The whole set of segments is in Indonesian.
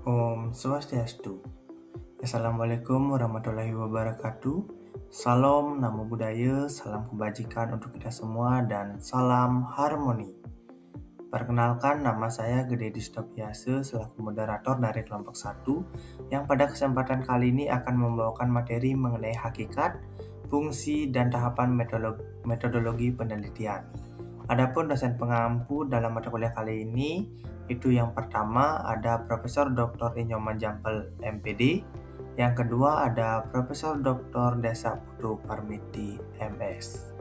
Om Swastiastu. Assalamualaikum warahmatullahi wabarakatuh. Salam namo buddhaya, salam kebajikan untuk kita semua, dan salam harmoni. Perkenalkan, nama saya Gede Distopiase selaku moderator dari kelompok 1 yang pada kesempatan kali ini akan membawakan materi mengenai hakikat, fungsi, dan tahapan metodologi penelitian. Adapun dosen pengampu dalam mata kuliah kali ini, itu yang pertama ada Profesor Dr. Inyoman Jampel MPD, yang kedua ada Profesor Dr. Desa Putu Parmiti MS.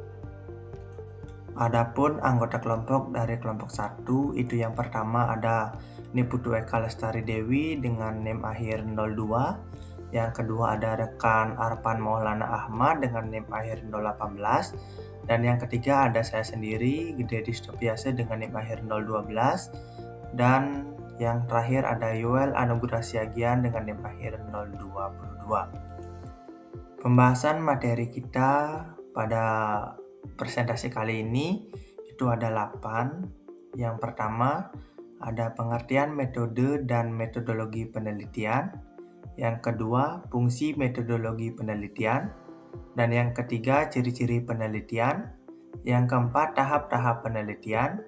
Adapun anggota kelompok dari kelompok 1, itu yang pertama ada Niputu Eka Lestari Dewi dengan NIM akhir 02, yang kedua ada rekan Arpan Maulana Ahmad dengan NIM akhir 018, dan yang ketiga ada saya sendiri, Gede Distopiase dengan NIM akhir 012, dan yang terakhir ada Yoel Anugrah Siagian dengan NIM akhir 022. Pembahasan materi kita pada presentasi kali ini itu ada 8. Yang pertama ada pengertian metode dan metodologi penelitian. Yang kedua, fungsi metodologi penelitian. Dan yang ketiga, ciri-ciri penelitian. Yang keempat, tahap-tahap penelitian.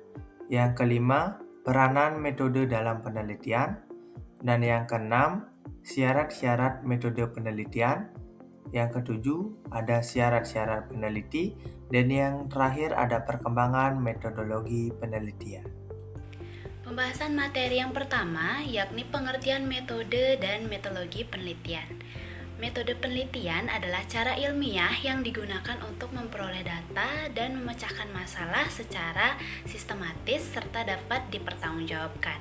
Yang kelima, peranan metode dalam penelitian. Dan yang keenam, syarat-syarat metode penelitian. Yang ketujuh, ada syarat-syarat peneliti. Dan yang terakhir, ada perkembangan metodologi penelitian. Pembahasan materi yang pertama yakni pengertian metode dan metodologi penelitian. Metode penelitian adalah cara ilmiah yang digunakan untuk memperoleh data dan memecahkan masalah secara sistematis serta dapat dipertanggungjawabkan.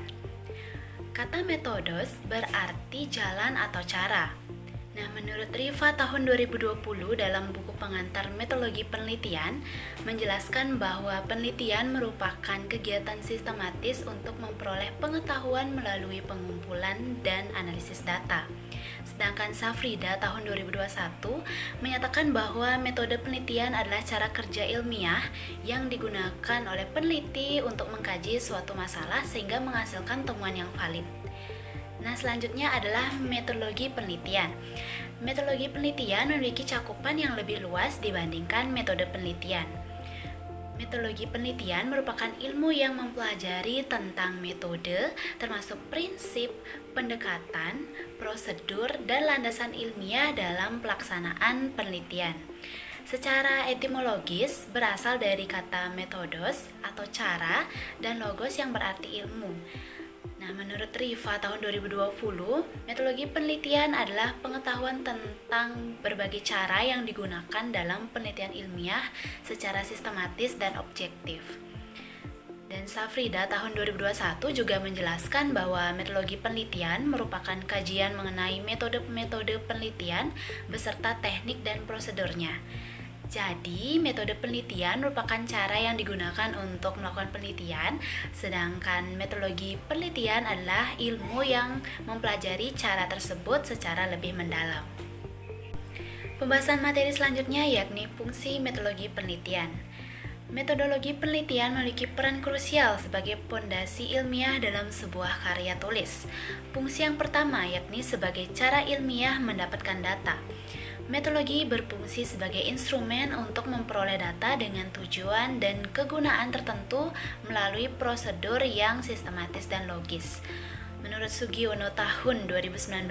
Kata metodos berarti jalan atau cara. Nah, menurut Riva tahun 2020 dalam buku pengantar metodologi penelitian menjelaskan bahwa penelitian merupakan kegiatan sistematis untuk memperoleh pengetahuan melalui pengumpulan dan analisis data. Sedangkan Safrida tahun 2021 menyatakan bahwa metode penelitian adalah cara kerja ilmiah yang digunakan oleh peneliti untuk mengkaji suatu masalah sehingga menghasilkan temuan yang valid. Nah, selanjutnya adalah metodologi penelitian. Metodologi penelitian memiliki cakupan yang lebih luas dibandingkan metode penelitian. Metodologi penelitian merupakan ilmu yang mempelajari tentang metode, termasuk prinsip, pendekatan, prosedur, dan landasan ilmiah dalam pelaksanaan penelitian. Secara etimologis berasal dari kata metodos atau cara dan logos yang berarti ilmu. Nah, menurut Riva tahun 2020, metodologi penelitian adalah pengetahuan tentang berbagai cara yang digunakan dalam penelitian ilmiah secara sistematis dan objektif. Dan Safrida tahun 2021 juga menjelaskan bahwa metodologi penelitian merupakan kajian mengenai metode-metode penelitian beserta teknik dan prosedurnya. Jadi, metode penelitian merupakan cara yang digunakan untuk melakukan penelitian, sedangkan metodologi penelitian adalah ilmu yang mempelajari cara tersebut secara lebih mendalam. Pembahasan materi selanjutnya yakni fungsi metodologi penelitian. Metodologi penelitian memiliki peran krusial sebagai pondasi ilmiah dalam sebuah karya tulis. Fungsi yang pertama yakni sebagai cara ilmiah mendapatkan data. Metodologi berfungsi sebagai instrumen untuk memperoleh data dengan tujuan dan kegunaan tertentu melalui prosedur yang sistematis dan logis. Menurut Sugiono tahun 2019,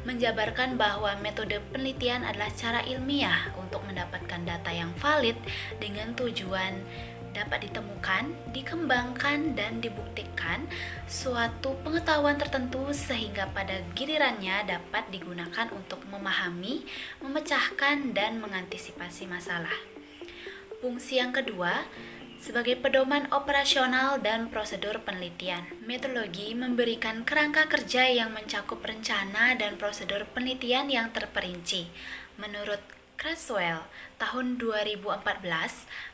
menjabarkan bahwa metode penelitian adalah cara ilmiah untuk mendapatkan data yang valid dengan tujuan dapat ditemukan, dikembangkan, dan dibuktikan suatu pengetahuan tertentu sehingga pada gilirannya dapat digunakan untuk memahami, memecahkan, dan mengantisipasi masalah. Fungsi yang kedua, sebagai pedoman operasional dan prosedur penelitian. Metodologi memberikan kerangka kerja yang mencakup rencana dan prosedur penelitian yang terperinci. Menurut Creswell, tahun 2014,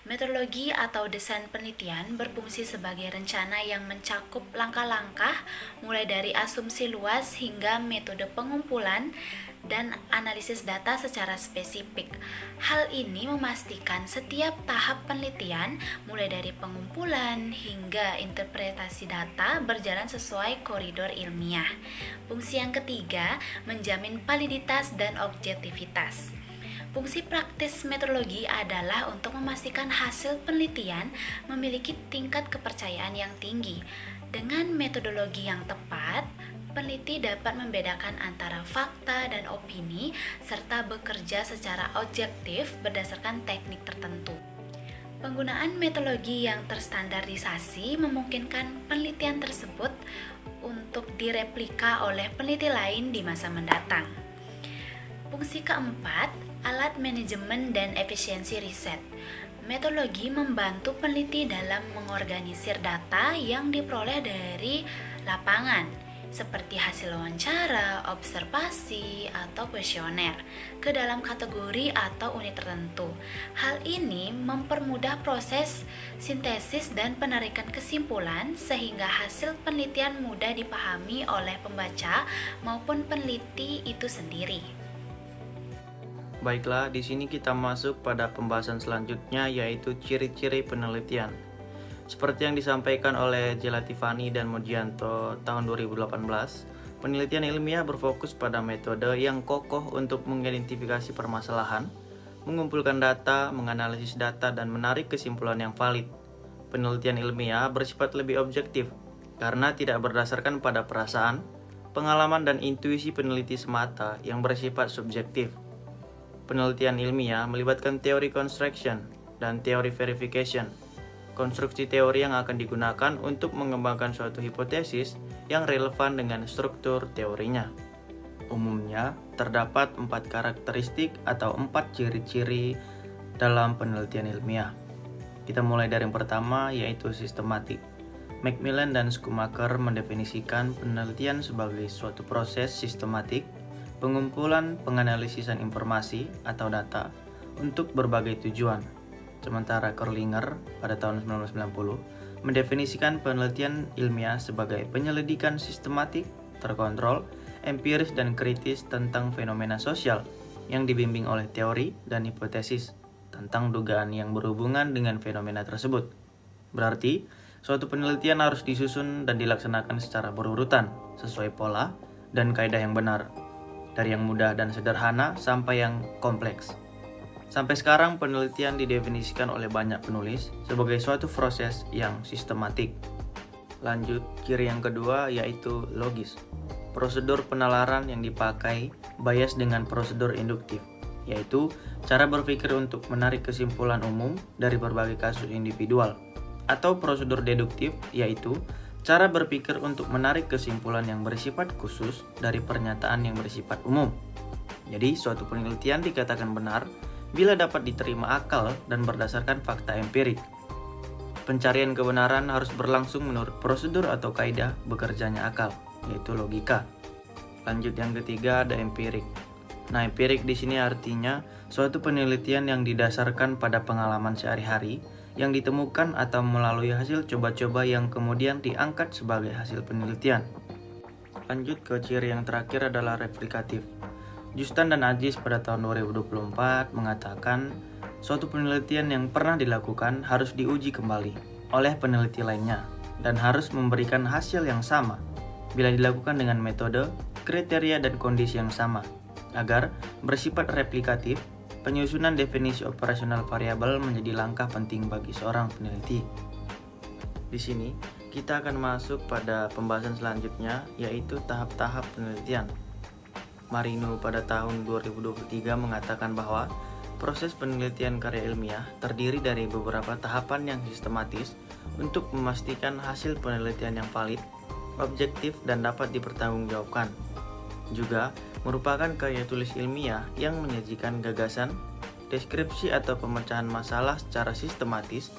metodologi atau desain penelitian berfungsi sebagai rencana yang mencakup langkah-langkah mulai dari asumsi luas hingga metode pengumpulan dan analisis data secara spesifik. Hal ini memastikan setiap tahap penelitian, mulai dari pengumpulan hingga interpretasi data, berjalan sesuai koridor ilmiah. Fungsi yang ketiga, menjamin validitas dan objektivitas. Fungsi praktis metodologi adalah untuk memastikan hasil penelitian memiliki tingkat kepercayaan yang tinggi. Dengan metodologi yang tepat, peneliti dapat membedakan antara fakta dan opini serta bekerja secara objektif berdasarkan teknik tertentu. Penggunaan metodologi yang terstandarisasi memungkinkan penelitian tersebut untuk direplika oleh peneliti lain di masa mendatang. Fungsi keempat, alat manajemen dan efisiensi riset. Metodologi membantu peneliti dalam mengorganisir data yang diperoleh dari lapangan, seperti hasil wawancara, observasi, atau kuesioner, ke dalam kategori atau unit tertentu. Hal ini mempermudah proses sintesis dan penarikan kesimpulan sehingga hasil penelitian mudah dipahami oleh pembaca maupun peneliti itu sendiri. Baiklah, di sini kita masuk pada pembahasan selanjutnya, yaitu ciri-ciri penelitian. Seperti yang disampaikan oleh Jelatifani dan Mujianto tahun 2018, penelitian ilmiah berfokus pada metode yang kokoh untuk mengidentifikasi permasalahan, mengumpulkan data, menganalisis data, dan menarik kesimpulan yang valid. Penelitian ilmiah bersifat lebih objektif karena tidak berdasarkan pada perasaan, pengalaman, dan intuisi peneliti semata yang bersifat subjektif. Penelitian ilmiah melibatkan teori construction dan teori verification, konstruksi teori yang akan digunakan untuk mengembangkan suatu hipotesis yang relevan dengan struktur teorinya. Umumnya, terdapat 4 karakteristik atau 4 ciri-ciri dalam penelitian ilmiah. Kita mulai dari yang pertama, yaitu sistematik. Macmillan dan Schumacher mendefinisikan penelitian sebagai suatu proses sistematik, pengumpulan penganalisisan informasi atau data untuk berbagai tujuan. Sementara Kerlinger pada tahun 1990 mendefinisikan penelitian ilmiah sebagai penyelidikan sistematik, terkontrol, empiris dan kritis tentang fenomena sosial yang dibimbing oleh teori dan hipotesis tentang dugaan yang berhubungan dengan fenomena tersebut. Berarti, suatu penelitian harus disusun dan dilaksanakan secara berurutan, sesuai pola dan kaidah yang benar, dari yang mudah dan sederhana sampai yang kompleks. Sampai sekarang penelitian didefinisikan oleh banyak penulis sebagai suatu proses yang sistematik. Lanjut, ciri yang kedua yaitu logis. Prosedur penalaran yang dipakai bias dengan prosedur induktif, yaitu cara berpikir untuk menarik kesimpulan umum dari berbagai kasus individual. Atau prosedur deduktif, yaitu cara berpikir untuk menarik kesimpulan yang bersifat khusus dari pernyataan yang bersifat umum. Jadi, suatu penelitian dikatakan benar bila dapat diterima akal dan berdasarkan fakta empirik. Pencarian kebenaran harus berlangsung menurut prosedur atau kaidah bekerjanya akal, yaitu logika. Lanjut, yang ketiga ada empirik. Nah, empirik di sini artinya suatu penelitian yang didasarkan pada pengalaman sehari-hari yang ditemukan atau melalui hasil coba-coba yang kemudian diangkat sebagai hasil penelitian. Lanjut ke ciri yang terakhir adalah replikatif. Justan dan Ajis pada tahun 2024 mengatakan suatu penelitian yang pernah dilakukan harus diuji kembali oleh peneliti lainnya dan harus memberikan hasil yang sama bila dilakukan dengan metode, kriteria, dan kondisi yang sama agar bersifat replikatif. Penyusunan definisi operasional variabel menjadi langkah penting bagi seorang peneliti. Di sini, kita akan masuk pada pembahasan selanjutnya, yaitu tahap-tahap penelitian. Marino pada tahun 2023 mengatakan bahwa proses penelitian karya ilmiah terdiri dari beberapa tahapan yang sistematis untuk memastikan hasil penelitian yang valid, objektif, dan dapat dipertanggungjawabkan. Juga merupakan karya tulis ilmiah yang menyajikan gagasan, deskripsi atau pemecahan masalah secara sistematis,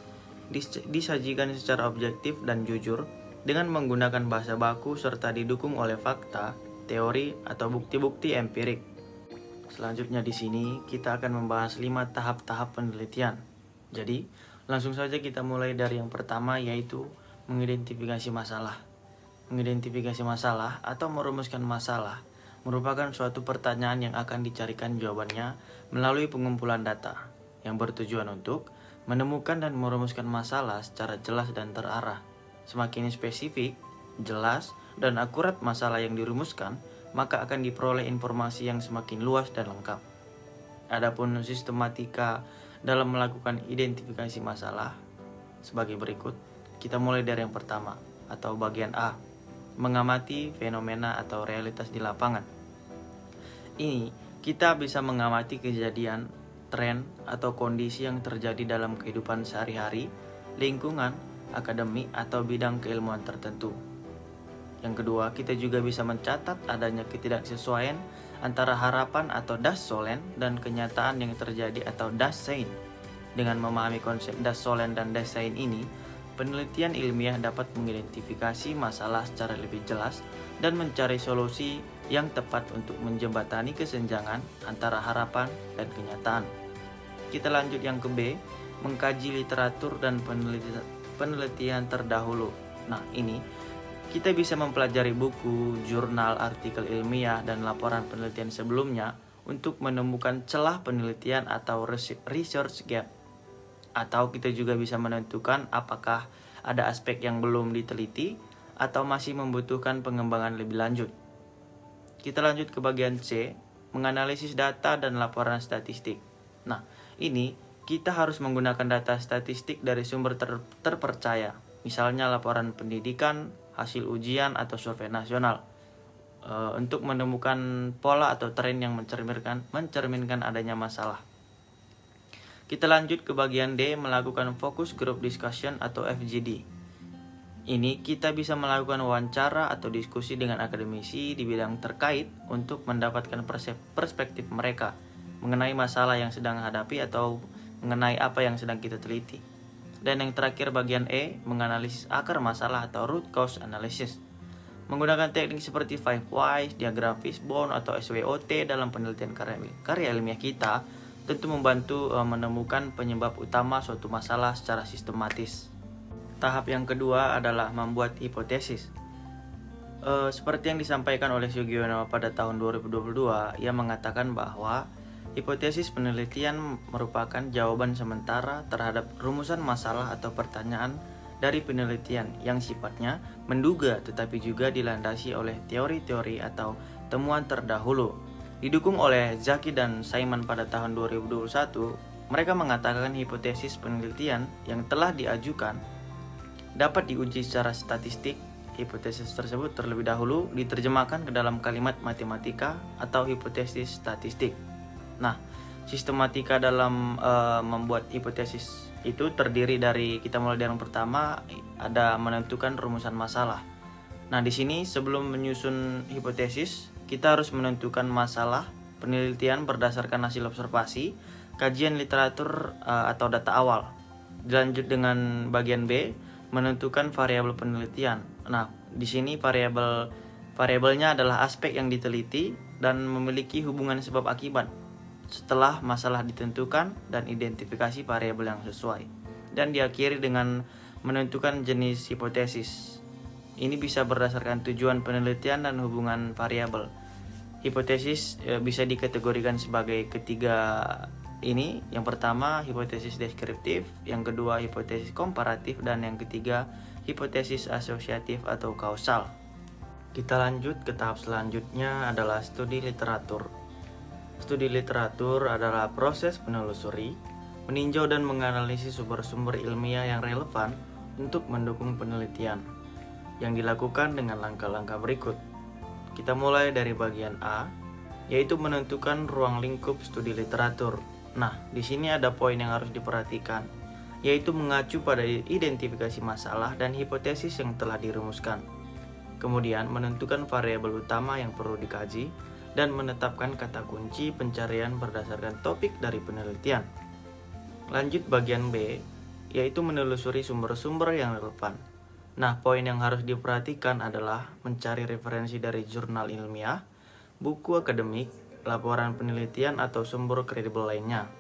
disajikan secara objektif dan jujur dengan menggunakan bahasa baku serta didukung oleh fakta, teori, atau bukti-bukti empirik. Selanjutnya di sini kita akan membahas 5 tahap-tahap penelitian. Jadi, langsung saja kita mulai dari yang pertama, yaitu mengidentifikasi masalah. Mengidentifikasi masalah atau merumuskan masalah merupakan suatu pertanyaan yang akan dicarikan jawabannya melalui pengumpulan data yang bertujuan untuk menemukan dan merumuskan masalah secara jelas dan terarah. Semakin spesifik, jelas, dan akurat masalah yang dirumuskan, maka akan diperoleh informasi yang semakin luas dan lengkap. Adapun sistematika dalam melakukan identifikasi masalah sebagai berikut. Kita mulai dari yang pertama atau bagian A, mengamati fenomena atau realitas di lapangan. Ini kita bisa mengamati kejadian, tren, atau kondisi yang terjadi dalam kehidupan sehari-hari, lingkungan, akademik, atau bidang keilmuan tertentu. Yang kedua, kita juga bisa mencatat adanya ketidaksesuaian antara harapan atau Dassollen dan kenyataan yang terjadi atau Dasein. Dengan memahami konsep Dassollen dan Dasein ini, penelitian ilmiah dapat mengidentifikasi masalah secara lebih jelas dan mencari solusi yang tepat untuk menjembatani kesenjangan antara harapan dan kenyataan. Kita lanjut yang ke B, mengkaji literatur dan penelitian terdahulu. Nah, ini kita bisa mempelajari buku, jurnal, artikel ilmiah, dan laporan penelitian sebelumnya untuk menemukan celah penelitian atau research gap. Atau kita juga bisa menentukan apakah ada aspek yang belum diteliti atau masih membutuhkan pengembangan lebih lanjut. Kita lanjut ke bagian C, menganalisis data dan laporan statistik. Nah, ini kita harus menggunakan data statistik dari sumber terpercaya, misalnya laporan pendidikan, hasil ujian, atau survei nasional, untuk menemukan pola atau tren yang mencerminkan adanya masalah. Kita lanjut ke bagian D, melakukan focus group discussion atau FGD. Ini kita bisa melakukan wawancara atau diskusi dengan akademisi di bidang terkait untuk mendapatkan perspektif mereka mengenai masalah yang sedang hadapi atau mengenai apa yang sedang kita teliti. Dan yang terakhir bagian E, menganalisis akar masalah atau root cause analysis. Menggunakan teknik seperti 5 whys, diagram fishbone, atau SWOT dalam penelitian karya ilmiah kita tentu membantu menemukan penyebab utama suatu masalah secara sistematis. Tahap yang kedua adalah membuat hipotesis. Seperti yang disampaikan oleh Sugiono pada tahun 2022, ia mengatakan bahwa hipotesis penelitian merupakan jawaban sementara terhadap rumusan masalah atau pertanyaan dari penelitian yang sifatnya menduga tetapi juga dilandasi oleh teori-teori atau temuan terdahulu. Didukung oleh Zaki dan Simon pada tahun 2021, mereka mengatakan hipotesis penelitian yang telah diajukan dapat diuji secara statistik. Hipotesis tersebut terlebih dahulu diterjemahkan ke dalam kalimat matematika atau hipotesis statistik. Nah, sistematika dalam membuat hipotesis itu terdiri dari, kita mulai dari yang pertama, ada menentukan rumusan masalah. Nah, di sini sebelum menyusun hipotesis, kita harus menentukan masalah penelitian berdasarkan hasil observasi, kajian literatur atau data awal. Dilanjut dengan bagian B, menentukan variabel penelitian. Nah, di sini variabelnya adalah aspek yang diteliti dan memiliki hubungan sebab akibat. Setelah masalah ditentukan dan identifikasi variabel yang sesuai, dan diakhiri dengan menentukan jenis hipotesis. Ini bisa berdasarkan tujuan penelitian dan hubungan variabel. Hipotesis bisa dikategorikan sebagai ketiga ini. Yang pertama hipotesis deskriptif, yang kedua hipotesis komparatif, dan yang ketiga hipotesis asosiatif atau kausal. Kita lanjut ke tahap selanjutnya adalah studi literatur. Studi literatur adalah proses menelusuri, meninjau dan menganalisis sumber-sumber ilmiah yang relevan untuk mendukung penelitian yang dilakukan dengan langkah-langkah berikut. Kita mulai dari bagian A, yaitu menentukan ruang lingkup studi literatur. Nah, di sini ada poin yang harus diperhatikan, yaitu mengacu pada identifikasi masalah dan hipotesis yang telah dirumuskan. Kemudian menentukan variabel utama yang perlu dikaji dan menetapkan kata kunci pencarian berdasarkan topik dari penelitian. Lanjut bagian B, yaitu menelusuri sumber-sumber yang relevan. Nah, poin yang harus diperhatikan adalah mencari referensi dari jurnal ilmiah, buku akademik, laporan penelitian atau sumber kredibel lainnya.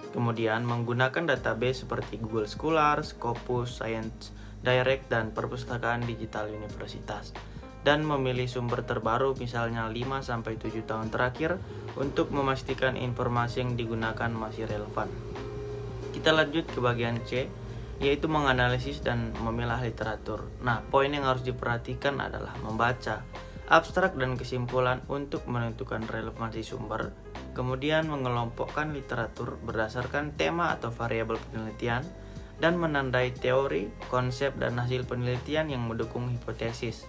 Kemudian menggunakan database seperti Google Scholar, Scopus, Science Direct, dan perpustakaan digital universitas. Dan memilih sumber terbaru misalnya 5-7 tahun terakhir untuk memastikan informasi yang digunakan masih relevan. Kita lanjut ke bagian C, yaitu menganalisis dan memilah literatur. Nah, poin yang harus diperhatikan adalah membaca abstrak dan kesimpulan untuk menentukan relevansi sumber, kemudian mengelompokkan literatur berdasarkan tema atau variabel penelitian, dan menandai teori, konsep, dan hasil penelitian yang mendukung hipotesis.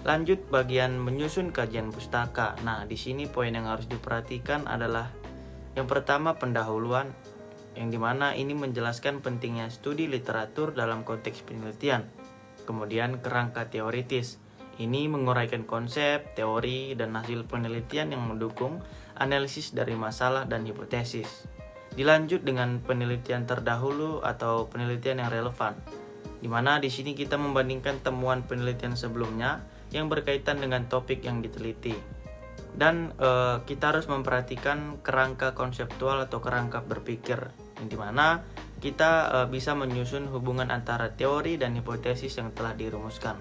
Lanjut bagian menyusun kajian pustaka. Nah, di sini poin yang harus diperhatikan adalah yang pertama pendahuluan, yang dimana ini menjelaskan pentingnya studi literatur dalam konteks penelitian. Kemudian kerangka teoritis, ini menguraikan konsep, teori, dan hasil penelitian yang mendukung analisis dari masalah dan hipotesis. Dilanjut dengan penelitian terdahulu atau penelitian yang relevan, di mana di sini kita membandingkan temuan penelitian sebelumnya yang berkaitan dengan topik yang diteliti. Dan kita harus memperhatikan kerangka konseptual atau kerangka berpikir, yang dimana kita bisa menyusun hubungan antara teori dan hipotesis yang telah dirumuskan.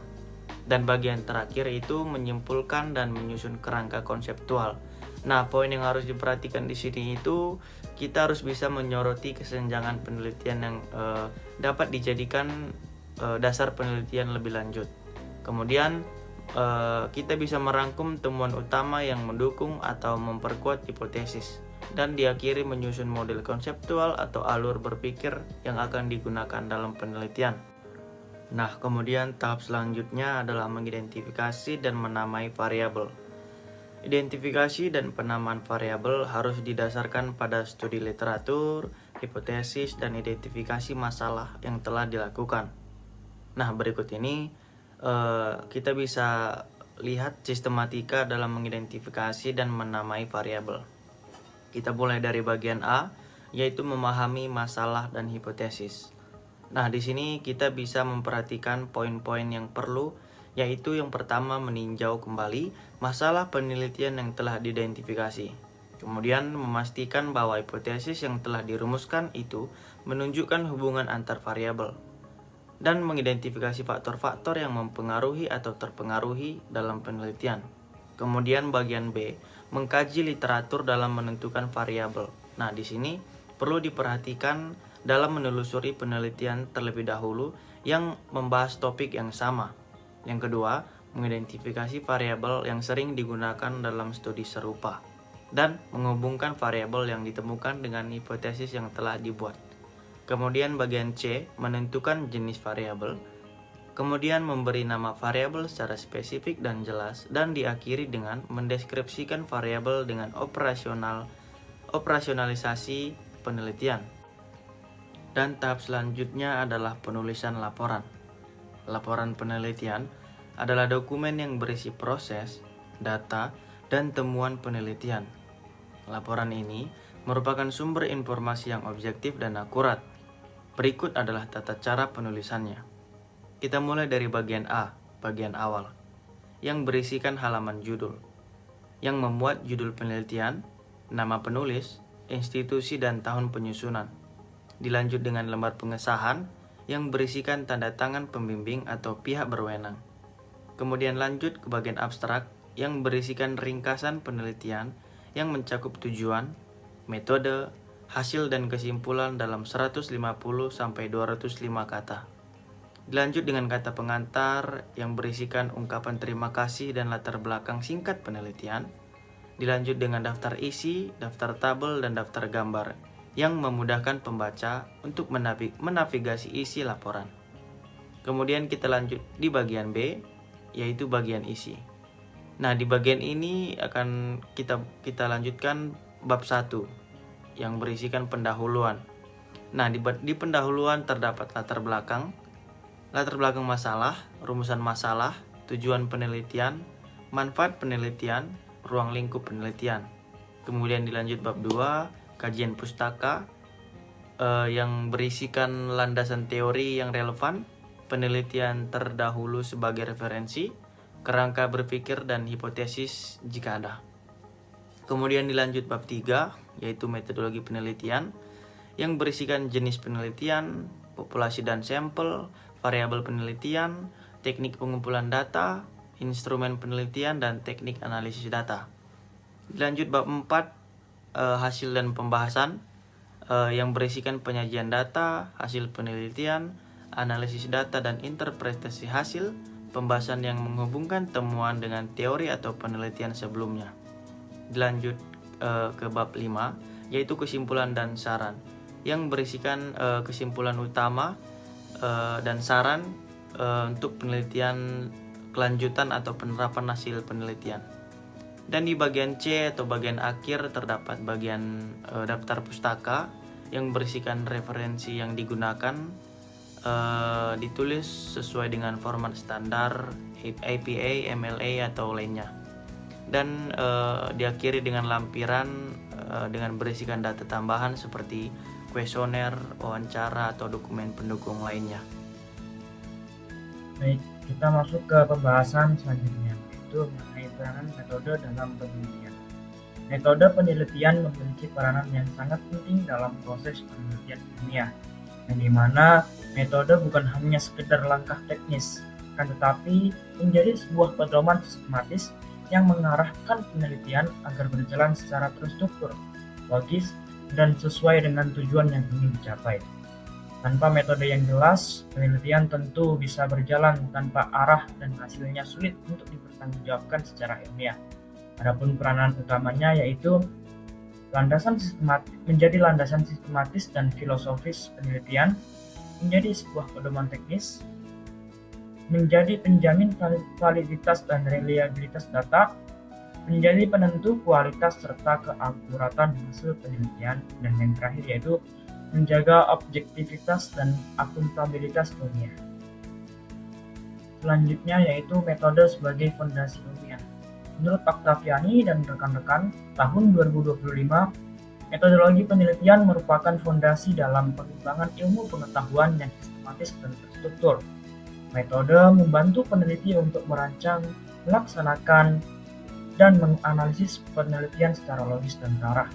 Dan bagian terakhir itu menyimpulkan dan menyusun kerangka konseptual. Nah, poin yang harus diperhatikan di sini itu kita harus bisa menyoroti kesenjangan penelitian yang dapat dijadikan dasar penelitian lebih lanjut. Kemudian kita bisa merangkum temuan utama yang mendukung atau memperkuat hipotesis, dan diakhiri menyusun model konseptual atau alur berpikir yang akan digunakan dalam penelitian. Nah, kemudian tahap selanjutnya adalah mengidentifikasi dan menamai variabel. Identifikasi dan penamaan variabel harus didasarkan pada studi literatur, hipotesis, dan identifikasi masalah yang telah dilakukan. Nah, berikut ini kita bisa lihat sistematika dalam mengidentifikasi dan menamai variabel. Kita mulai dari bagian A, yaitu memahami masalah dan hipotesis. Nah, di sini kita bisa memperhatikan poin-poin yang perlu, yaitu yang pertama meninjau kembali masalah penelitian yang telah diidentifikasi. Kemudian memastikan bahwa hipotesis yang telah dirumuskan itu menunjukkan hubungan antar variabel. Dan mengidentifikasi faktor-faktor yang mempengaruhi atau terpengaruhi dalam penelitian. Kemudian bagian B, mengkaji literatur dalam menentukan variabel. Nah, di sini perlu diperhatikan dalam menelusuri penelitian terlebih dahulu yang membahas topik yang sama. Yang kedua, mengidentifikasi variabel yang sering digunakan dalam studi serupa dan menghubungkan variabel yang ditemukan dengan hipotesis yang telah dibuat. Kemudian bagian C, menentukan jenis variabel. Kemudian memberi nama variabel secara spesifik dan jelas, dan diakhiri dengan mendeskripsikan variabel dengan operasionalisasi penelitian. Dan tahap selanjutnya adalah penulisan laporan. Laporan penelitian adalah dokumen yang berisi proses, data, dan temuan penelitian. Laporan ini merupakan sumber informasi yang objektif dan akurat. Berikut adalah tata cara penulisannya. Kita mulai dari bagian A, bagian awal, yang berisikan halaman judul, yang memuat judul penelitian, nama penulis, institusi, dan tahun penyusunan. Dilanjut dengan lembar pengesahan yang berisikan tanda tangan pembimbing atau pihak berwenang. Kemudian lanjut ke bagian abstrak yang berisikan ringkasan penelitian yang mencakup tujuan, metode, hasil, dan kesimpulan dalam 150-205 kata. Dilanjut dengan kata pengantar yang berisikan ungkapan terima kasih dan latar belakang singkat penelitian. Dilanjut dengan daftar isi, daftar tabel, dan daftar gambar yang memudahkan pembaca untuk menavigasi isi laporan. Kemudian kita lanjut di bagian B, yaitu bagian isi. Nah, di bagian ini akan kita lanjutkan bab 1 yang berisikan pendahuluan. Nah, di pendahuluan terdapat latar belakang masalah, rumusan masalah, tujuan penelitian, manfaat penelitian, ruang lingkup penelitian. Kemudian dilanjut bab 2, kajian pustaka yang berisikan landasan teori yang relevan, penelitian terdahulu sebagai referensi, kerangka berpikir, dan hipotesis jika ada. Kemudian dilanjut bab 3, yaitu metodologi penelitian, yang berisikan jenis penelitian, populasi dan sampel, variabel penelitian, teknik pengumpulan data, instrumen penelitian, dan teknik analisis data. Dilanjut bab 4, hasil dan pembahasan, yang berisikan penyajian data, hasil penelitian, analisis data dan interpretasi hasil, pembahasan yang menghubungkan temuan dengan teori atau penelitian sebelumnya. Dilanjut ke bab 5, yaitu kesimpulan dan saran, yang berisikan kesimpulan utama dan saran untuk penelitian kelanjutan atau penerapan hasil penelitian. Dan di bagian C atau bagian akhir terdapat bagian daftar pustaka yang berisikan referensi yang digunakan, ditulis sesuai dengan format standar APA, MLA atau lainnya, dan diakhiri dengan lampiran dengan berisikan data tambahan seperti kuesioner, wawancara, atau dokumen pendukung lainnya. Baik, kita masuk ke pembahasan selanjutnya, yaitu mengenai peranan metode dalam penelitian. Metode penelitian memiliki peranan yang sangat penting dalam proses penelitian ilmiah, yang dimana metode bukan hanya sekedar langkah teknis, kan tetapi menjadi sebuah pedoman sistematis yang mengarahkan penelitian agar berjalan secara terstruktur, logis, dan sesuai dengan tujuan yang ingin dicapai. Tanpa metode yang jelas, penelitian tentu bisa berjalan tanpa arah dan hasilnya sulit untuk dipertanggungjawabkan secara ilmiah. Adapun peranan utamanya yaitu menjadi landasan sistematis dan filosofis penelitian, menjadi sebuah pedoman teknis, menjadi penjamin validitas dan reliabilitas data, menjadi penentu kualitas serta keakuratan hasil penelitian, dan yang terakhir yaitu menjaga objektivitas dan akuntabilitas ilmiah. Selanjutnya yaitu metode sebagai fondasi ilmiah. Menurut Octaviani dan rekan-rekan, tahun 2025, metodologi penelitian merupakan fondasi dalam pengembangan ilmu pengetahuan yang sistematis dan terstruktur. Metode membantu peneliti untuk merancang, melaksanakan, dan menganalisis penelitian secara logis dan terarah.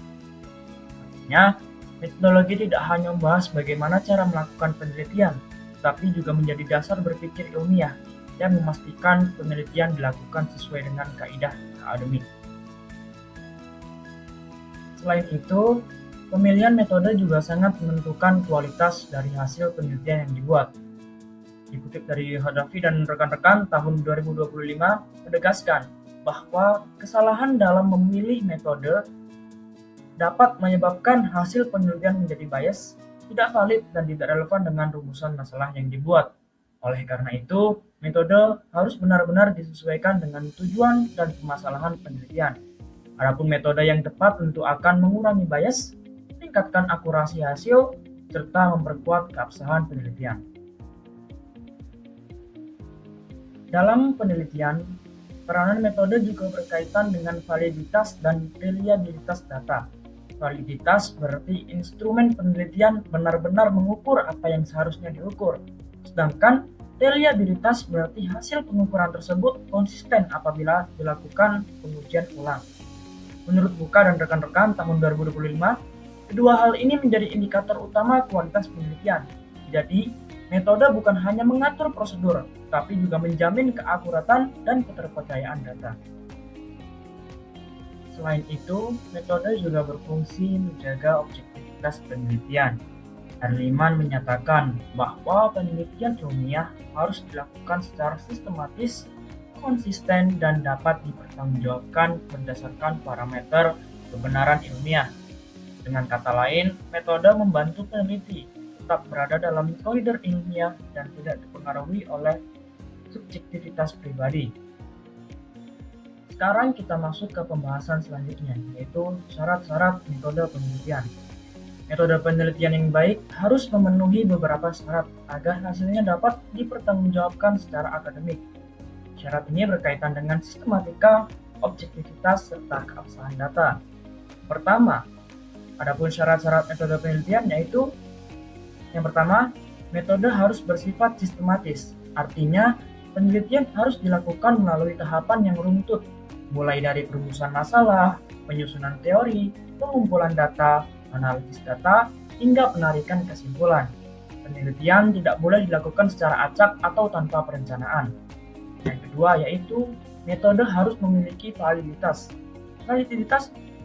Artinya, metodologi tidak hanya membahas bagaimana cara melakukan penelitian, tapi juga menjadi dasar berpikir ilmiah dan memastikan penelitian dilakukan sesuai dengan kaidah akademik. Selain itu, pemilihan metode juga sangat menentukan kualitas dari hasil penelitian yang dibuat. Dikutip dari Hadafi dan rekan-rekan, tahun 2025 menegaskan bahwa kesalahan dalam memilih metode dapat menyebabkan hasil penelitian menjadi bias, tidak valid, dan tidak relevan dengan rumusan masalah yang dibuat. Oleh karena itu, metode harus benar-benar disesuaikan dengan tujuan dan permasalahan penelitian. Adapun metode yang tepat tentu akan mengurangi bias, meningkatkan akurasi hasil, serta memperkuat keabsahan penelitian. Dalam penelitian, peranan metode juga berkaitan dengan validitas dan reliabilitas data. Validitas berarti instrumen penelitian benar-benar mengukur apa yang seharusnya diukur. Sedangkan reliabilitas berarti hasil pengukuran tersebut konsisten apabila dilakukan pengujian ulang. Menurut Buka dan rekan-rekan tahun 2025, kedua hal ini menjadi indikator utama kualitas penelitian. Jadi, metode bukan hanya mengatur prosedur, tapi juga menjamin keakuratan dan keterpercayaan data. Selain itu, metode juga berfungsi menjaga objektivitas penelitian. Herliman menyatakan bahwa penelitian ilmiah harus dilakukan secara sistematis, konsisten, dan dapat dipertanggungjawabkan berdasarkan parameter kebenaran ilmiah. Dengan kata lain, metode membantu peneliti tetap berada dalam koridor ilmiah dan tidak dipengaruhi oleh subjektivitas pribadi. Sekarang kita masuk ke pembahasan selanjutnya, yaitu syarat-syarat metode penelitian. Metode penelitian yang baik harus memenuhi beberapa syarat agar hasilnya dapat dipertanggungjawabkan secara akademik. Syarat ini berkaitan dengan sistematika, objektivitas, serta keabsahan data. Pertama, adapun syarat-syarat metode penelitian yaitu yang pertama, metode harus bersifat sistematis. Artinya, penelitian harus dilakukan melalui tahapan yang runtut, mulai dari perumusan masalah, penyusunan teori, pengumpulan data, analisis data, hingga penarikan kesimpulan. Penelitian tidak boleh dilakukan secara acak atau tanpa perencanaan. Yang kedua yaitu metode harus memiliki validitas.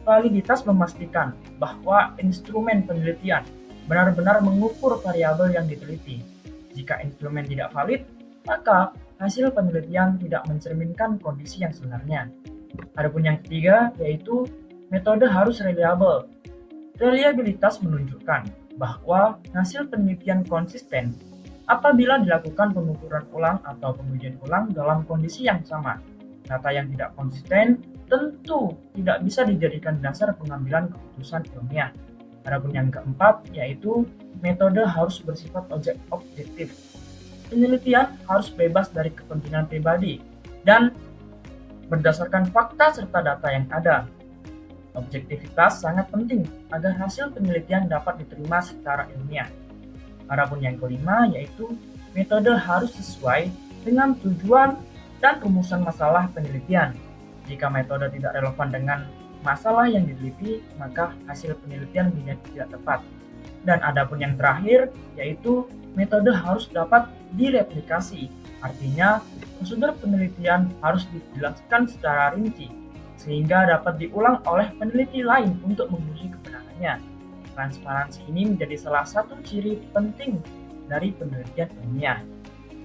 Validitas memastikan bahwa instrumen penelitian benar-benar mengukur variabel yang diteliti. Jika instrumen tidak valid, maka hasil penelitian tidak mencerminkan kondisi yang sebenarnya. Adapun yang ketiga yaitu metode harus reliable. Reliabilitas menunjukkan bahwa hasil penelitian konsisten apabila dilakukan pengukuran ulang atau pengujian ulang dalam kondisi yang sama. Data yang tidak konsisten tentu tidak bisa dijadikan dasar pengambilan keputusan ilmiah. Adapun yang keempat yaitu metode harus bersifat objektif. Penelitian harus bebas dari kepentingan pribadi dan berdasarkan fakta serta data yang ada. Objektivitas sangat penting agar hasil penelitian dapat diterima secara ilmiah. Adapun yang kelima yaitu metode harus sesuai dengan tujuan dan rumusan masalah penelitian. Jika metode tidak relevan dengan masalah yang diteliti, maka hasil penelitian menjadi tidak tepat. Dan adapun yang terakhir yaitu metode harus dapat direplikasi. Artinya, prosedur penelitian harus dijelaskan secara rinci sehingga dapat diulang oleh peneliti lain untuk menguji kebenarannya. Transparansi ini menjadi salah satu ciri penting dari penelitian ilmiah.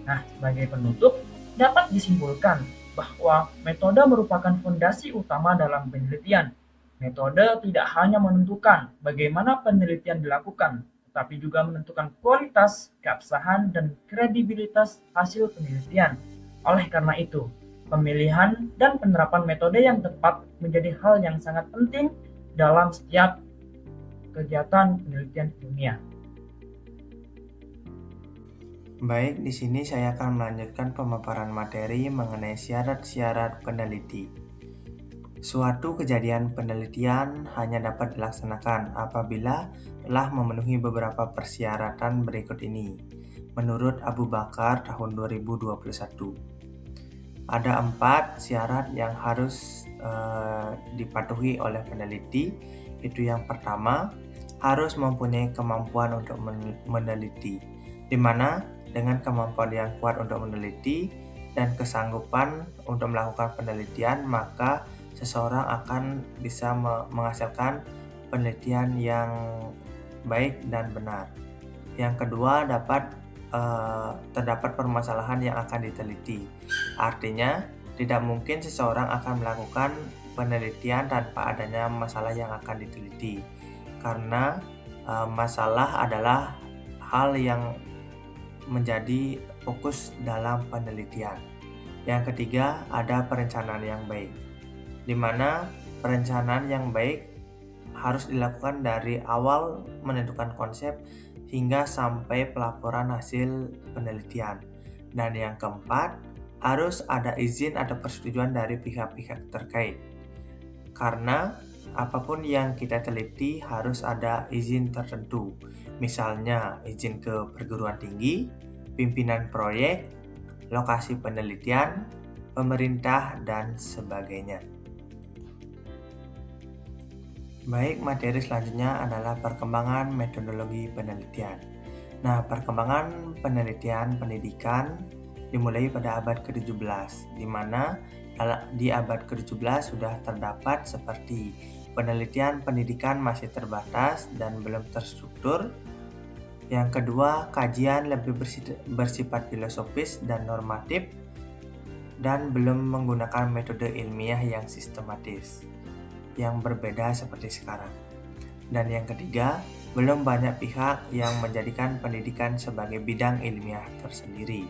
Nah, sebagai penutup, dapat disimpulkan bahwa metode merupakan fondasi utama dalam penelitian. Metode tidak hanya menentukan bagaimana penelitian dilakukan, tetapi juga menentukan kualitas, keabsahan, dan kredibilitas hasil penelitian. Oleh karena itu, pemilihan dan penerapan metode yang tepat menjadi hal yang sangat penting dalam setiap kegiatan penelitian ilmiah. Baik, di sini saya akan melanjutkan pemaparan materi mengenai syarat-syarat peneliti. Suatu kejadian penelitian hanya dapat dilaksanakan apabila telah memenuhi beberapa persyaratan berikut ini. Menurut Abu Bakar tahun 2021. Ada 4 syarat yang harus dipatuhi oleh peneliti. Itu yang pertama, harus mempunyai kemampuan untuk meneliti, di mana dengan kemampuan yang kuat untuk meneliti dan kesanggupan untuk melakukan penelitian, maka seseorang akan bisa menghasilkan penelitian yang baik dan benar. Yang kedua, terdapat permasalahan yang akan diteliti. Artinya, tidak mungkin seseorang akan melakukan penelitian tanpa adanya masalah yang akan diteliti. Karena masalah adalah hal yang menjadi fokus dalam penelitian. Yang ketiga, ada perencanaan yang baik, di mana perencanaan yang baik harus dilakukan dari awal menentukan konsep hingga sampai pelaporan hasil penelitian. Dan yang keempat, harus ada izin atau persetujuan dari pihak-pihak terkait. Karena apapun yang kita teliti harus ada izin tertentu. Misalnya izin ke perguruan tinggi, pimpinan proyek, lokasi penelitian, pemerintah, dan sebagainya. Baik, materi selanjutnya adalah perkembangan metodologi penelitian. Nah, perkembangan penelitian pendidikan dimulai pada abad ke-17, di mana di abad ke-17 sudah terdapat seperti penelitian pendidikan masih terbatas dan belum terstruktur. Yang kedua, kajian lebih bersifat filosofis dan normatif dan belum menggunakan metode ilmiah yang sistematis yang berbeda seperti sekarang. Dan yang ketiga, belum banyak pihak yang menjadikan pendidikan sebagai bidang ilmiah tersendiri.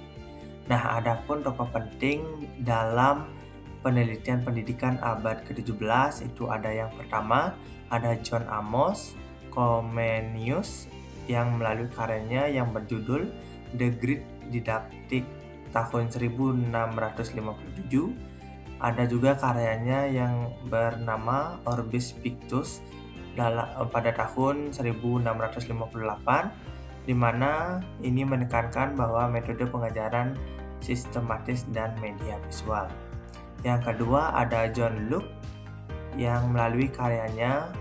Nah, adapun tokoh penting dalam penelitian pendidikan abad ke-17 itu ada yang pertama, ada John Amos Comenius yang melalui karyanya yang berjudul The Great Didactic tahun 1657. Ada juga karyanya yang bernama Orbis Pictus pada tahun 1658, di mana ini menekankan bahwa metode pengajaran sistematis dan media visual. Yang kedua ada John Locke yang melalui karyanya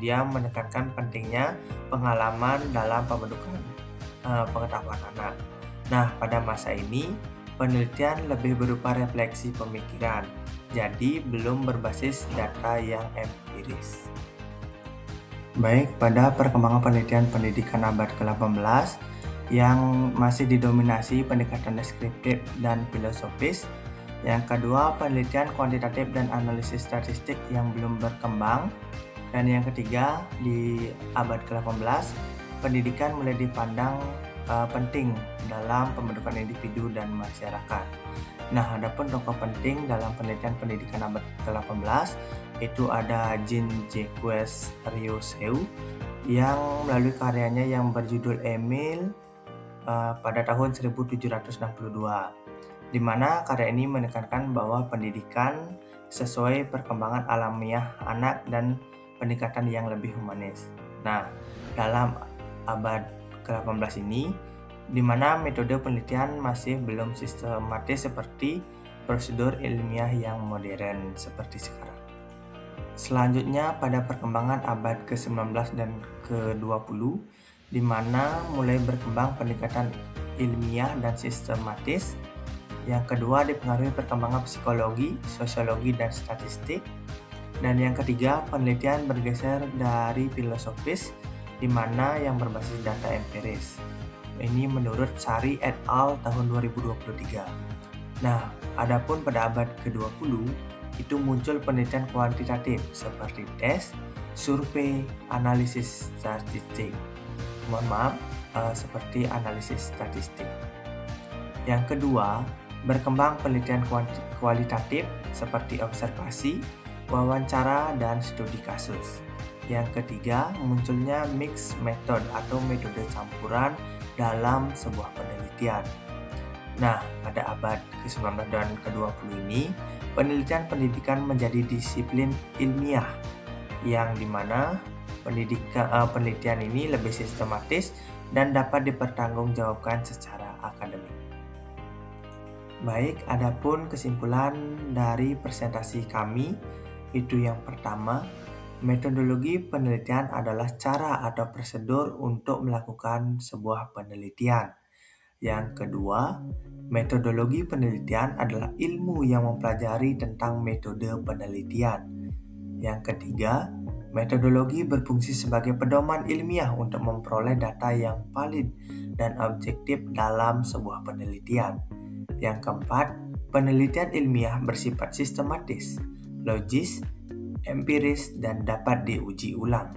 dia menekankan pentingnya pengalaman dalam pembentukan pengetahuan anak. Nah, pada masa ini penelitian lebih berupa refleksi pemikiran, jadi belum berbasis data yang empiris. Baik, pada perkembangan penelitian pendidikan abad ke-18 yang masih didominasi pendekatan deskriptif dan filosofis. Yang kedua, penelitian kuantitatif dan analisis statistik yang belum berkembang. Dan yang ketiga, di abad ke-18, pendidikan mulai dipandang penting dalam pembentukan individu dan masyarakat. Nah, adapun tokoh penting dalam penelitian pendidikan abad ke-18 itu ada Jean-Jacques Rousseau yang melalui karyanya yang berjudul Emile pada tahun 1762, di mana karya ini menekankan bahwa pendidikan sesuai perkembangan alamiah anak dan pendekatan yang lebih humanis. Nah, dalam abad ke-18 ini, di mana metode penelitian masih belum sistematis seperti prosedur ilmiah yang modern seperti sekarang. Selanjutnya pada perkembangan abad ke-19 dan ke-20, di mana mulai berkembang pendekatan ilmiah dan sistematis. Yang kedua dipengaruhi perkembangan psikologi, sosiologi, dan statistik. Dan yang ketiga, penelitian bergeser dari filosofis, di mana yang berbasis data empiris. Ini menurut Sari et al. Tahun 2023. Nah, adapun pada abad ke-20, itu muncul penelitian kuantitatif seperti tes, survei, analisis statistik. Seperti analisis statistik. Yang kedua, berkembang penelitian kualitatif seperti observasi, wawancara, dan studi kasus. Yang ketiga, munculnya mixed method atau metode campuran dalam sebuah penelitian. Nah, pada abad ke-19 dan ke-20 ini, penelitian pendidikan menjadi disiplin ilmiah yang dimana penelitian ini lebih sistematis dan dapat dipertanggungjawabkan secara akademik. Baik, adapun kesimpulan dari presentasi kami, itu yang pertama, metodologi penelitian adalah cara atau prosedur untuk melakukan sebuah penelitian. Yang kedua, metodologi penelitian adalah ilmu yang mempelajari tentang metode penelitian. Yang ketiga, metodologi berfungsi sebagai pedoman ilmiah untuk memperoleh data yang valid dan objektif dalam sebuah penelitian. Yang keempat, penelitian ilmiah bersifat sistematis, logis, empiris, dan dapat diuji ulang.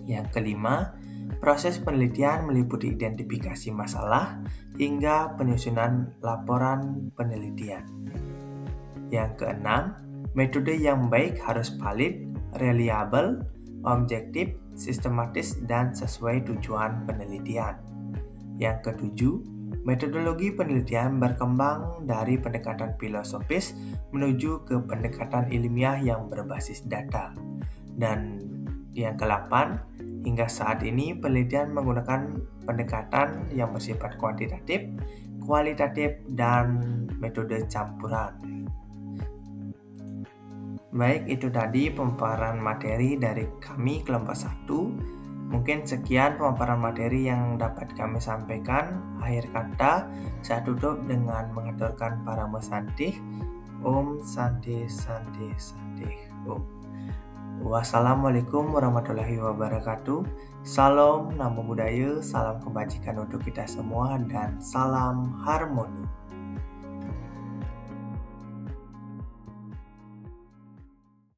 Yang kelima, proses penelitian meliputi identifikasi masalah hingga penyusunan laporan penelitian. Yang keenam, metode yang baik harus valid, reliable, objektif, sistematis, dan sesuai tujuan penelitian. Yang ketujuh, metodologi penelitian berkembang dari pendekatan filosofis menuju ke pendekatan ilmiah yang berbasis data. Dan yang ke-8, hingga saat ini penelitian menggunakan pendekatan yang bersifat kuantitatif, kualitatif, dan metode campuran. Baik, itu tadi pemaparan materi dari kami kelompok 1. Mungkin sekian pemaparan materi yang dapat kami sampaikan. Akhir kata, saya tutup dengan mengaturkan para Santi. Om Santi Santi Santi Om. Wassalamualaikum warahmatullahi wabarakatuh. Salam Namo Buddhaya, salam kebajikan untuk kita semua, dan salam harmoni.